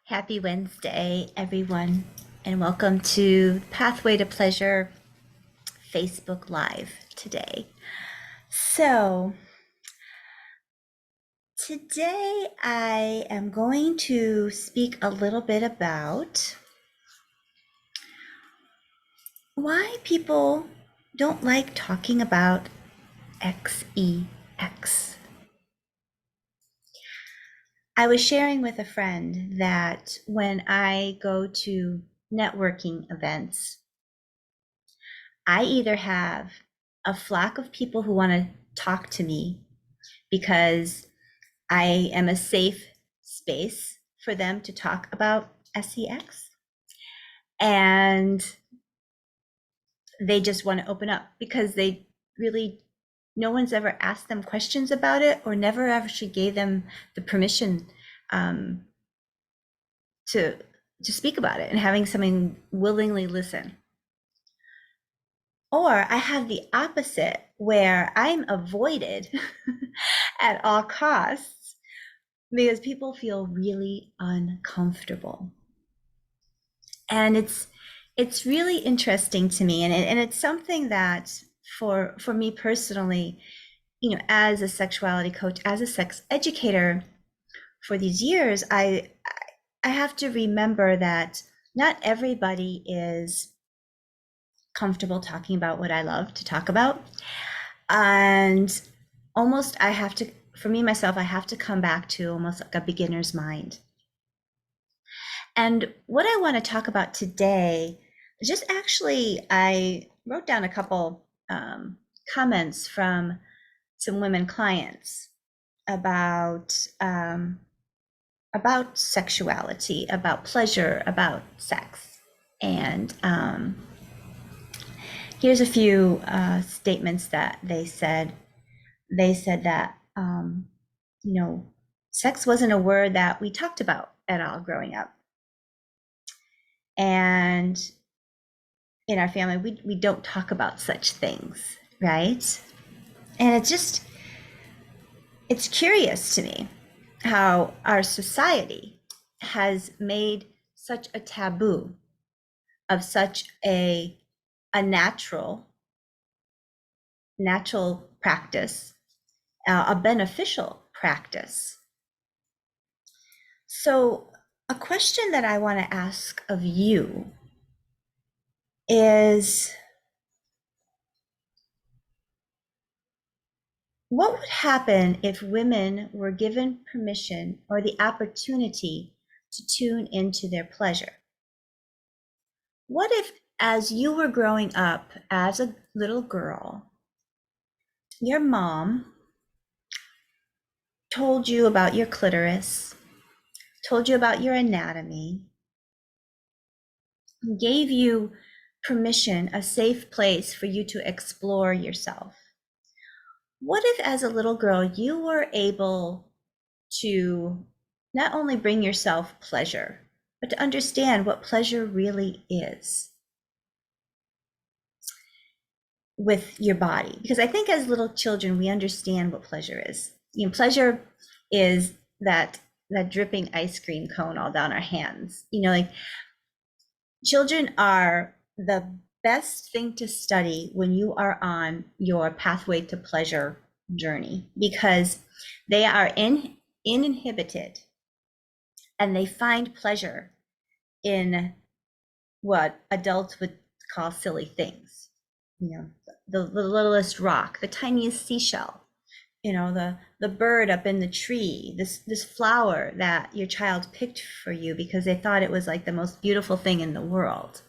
Happy Wednesday, everyone, and welcome to Pathway to Pleasure Facebook Live today. So, today I am going to speak a little bit about why people don't like talking about XEX. I was sharing with a friend that when I go to networking events, I either have a flock of people who want to talk to me because I am a safe space for them to talk about SEX, and they just want to open up because they really, no one's ever asked them questions about it or never actually gave them the permission um, to speak about it and having someone willingly listen. Or I have the opposite where I'm avoided at all costs because people feel really uncomfortable. And it's really interesting to me, and it's something that for me personally, as a sexuality coach, as a sex educator for these years, I have to remember that not everybody is comfortable talking about what I love to talk about. And almost I have to, for me, myself, I have to come back to almost like a beginner's mind. And what I want to talk about today is just actually, I wrote down a couple comments from some women clients about sexuality, about pleasure, about sex. And here's a few statements that they said. They said that, sex wasn't a word that we talked about at all growing up. And in our family, we don't talk about such things, right? And it's curious to me how our society has made such a taboo of such a natural practice, a beneficial practice. So a question that I want to ask of you is, what would happen if women were given permission or the opportunity to tune into their pleasure? What if, as you were growing up as a little girl, your mom told you about your clitoris, told you about your anatomy, gave you permission, a safe place for you to explore yourself? What if, as a little girl, you were able to not only bring yourself pleasure, but to understand what pleasure really is with your body? Because I think as little children, we understand what pleasure is. Pleasure is that dripping ice cream cone all down our hands. Like, children are the best thing to study when you are on your pathway to pleasure journey, because they are uninhibited and they find pleasure in what adults would call silly things. The littlest rock, the tiniest seashell, the bird up in the tree, this flower that your child picked for you because they thought it was like the most beautiful thing in the world.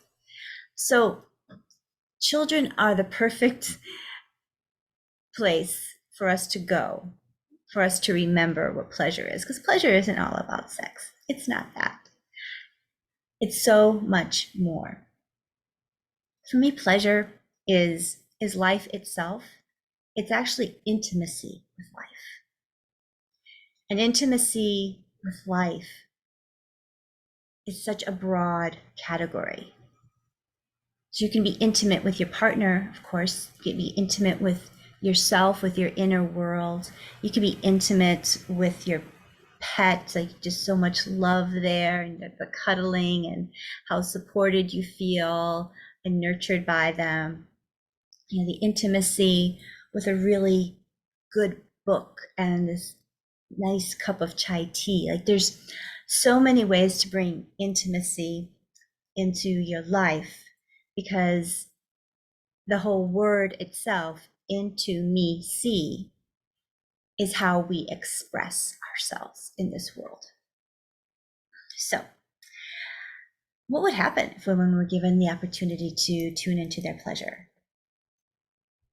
So children are the perfect place for us to go, for us to remember what pleasure is, because pleasure isn't all about sex. It's not that. It's so much more. For me, pleasure is life itself. It's actually intimacy with life. And intimacy with life is such a broad category. So you can be intimate with your partner, of course. You can be intimate with yourself, with your inner world. You can be intimate with your pet, like just so much love there, and the cuddling and how supported you feel and nurtured by them. You know, the intimacy with a really good book and this nice cup of chai tea. Like there's so many ways to bring intimacy into your life, because the whole word itself, into me see, is how we express ourselves in this world. So what would happen if women were given the opportunity to tune into their pleasure?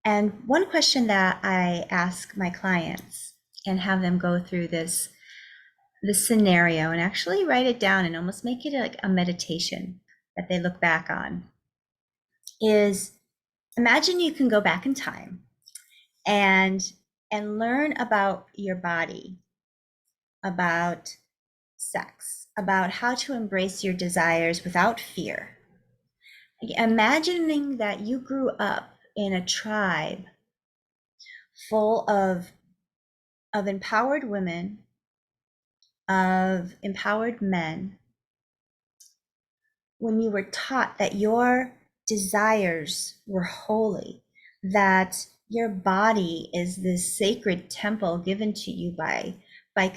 And one question that I ask my clients and have them go through this scenario and actually write it down and almost make it like a meditation that they look back on is, imagine you can go back in time and learn about your body, about sex, about how to embrace your desires without fear. Imagining that you grew up in a tribe full of empowered women, of empowered men, when you were taught that your desires were holy, that your body is this sacred temple given to you by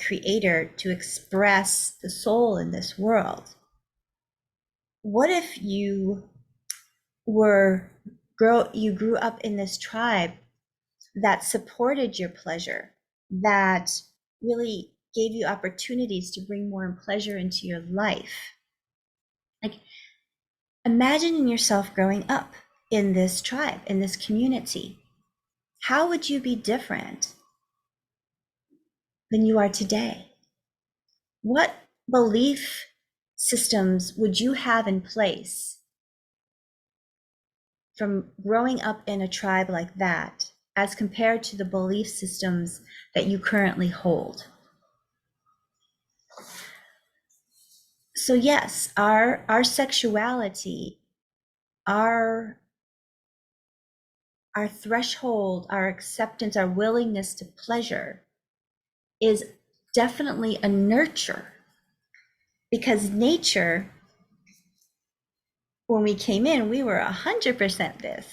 Creator to express the soul in this world. What if you grew up in this tribe that supported your pleasure, that really gave you opportunities to bring more pleasure into your life? Like, imagine yourself growing up in this tribe, in this community. How would you be different than you are today? What belief systems would you have in place from growing up in a tribe like that as compared to the belief systems that you currently hold? So yes, our sexuality, our threshold, our acceptance, our willingness to pleasure is definitely a nurture, because nature, when we came in, we were 100% this,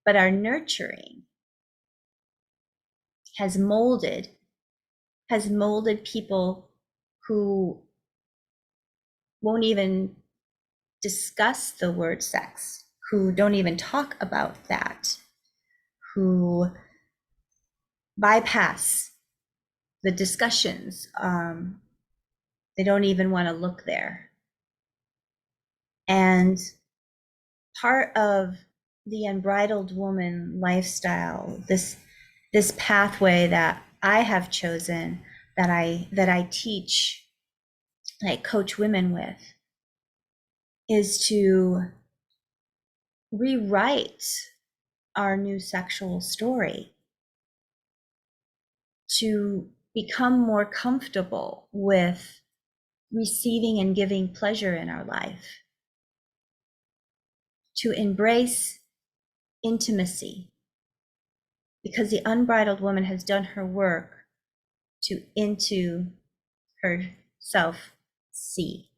but our nurturing has molded people who won't even discuss the word sex, who don't even talk about that, who bypass the discussions. They don't even want to look there. And part of the unbridled woman lifestyle, this pathway that I have chosen, that I teach, that I coach women with, is to rewrite our new sexual story, to become more comfortable with receiving and giving pleasure in our life, to embrace intimacy, because the unbridled woman has done her work to into herself see.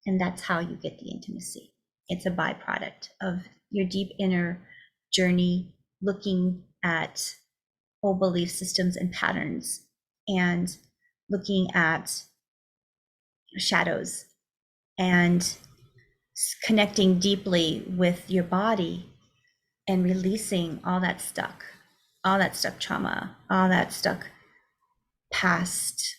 And that's how you get the intimacy. It's a byproduct of your deep inner journey, looking at old belief systems and patterns, and looking at shadows, and connecting deeply with your body and releasing all that stuck trauma, all that stuck past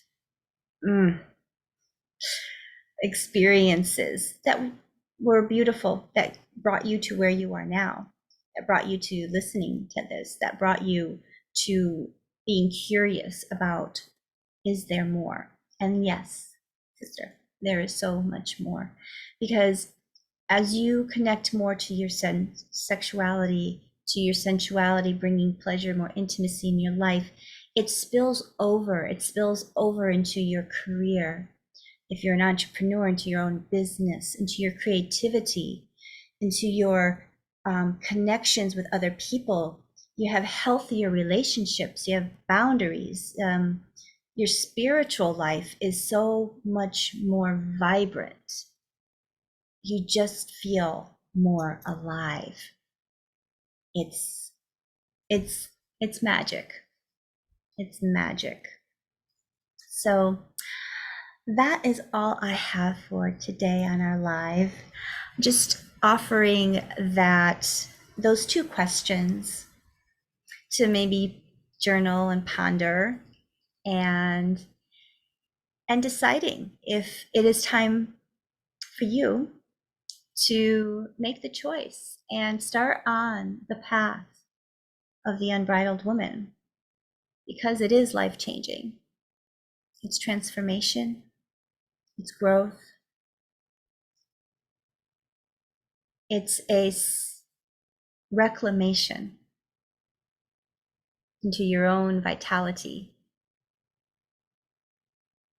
experiences that were beautiful, that brought you to where you are now, that brought you to listening to this, that brought you to being curious about, is there more? And yes, sister, there is so much more, because as you connect more to your sexuality, to your sensuality, bringing pleasure, more intimacy in your life, it spills over into your career. If you're an entrepreneur, into your own business, into your creativity, into your connections with other people. You have healthier relationships, you have boundaries, your spiritual life is so much more vibrant. You just feel more alive. It's it's it's magic. It's magic. So that is all I have for today on our live. Just offering that those two questions to maybe journal and ponder, and deciding if it is time for you to make the choice and start on the path of the unbridled woman, because it is life-changing. It's transformation, it's growth, it's a reclamation into your own vitality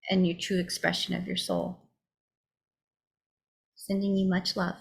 and your true expression of your soul. Sending you much love.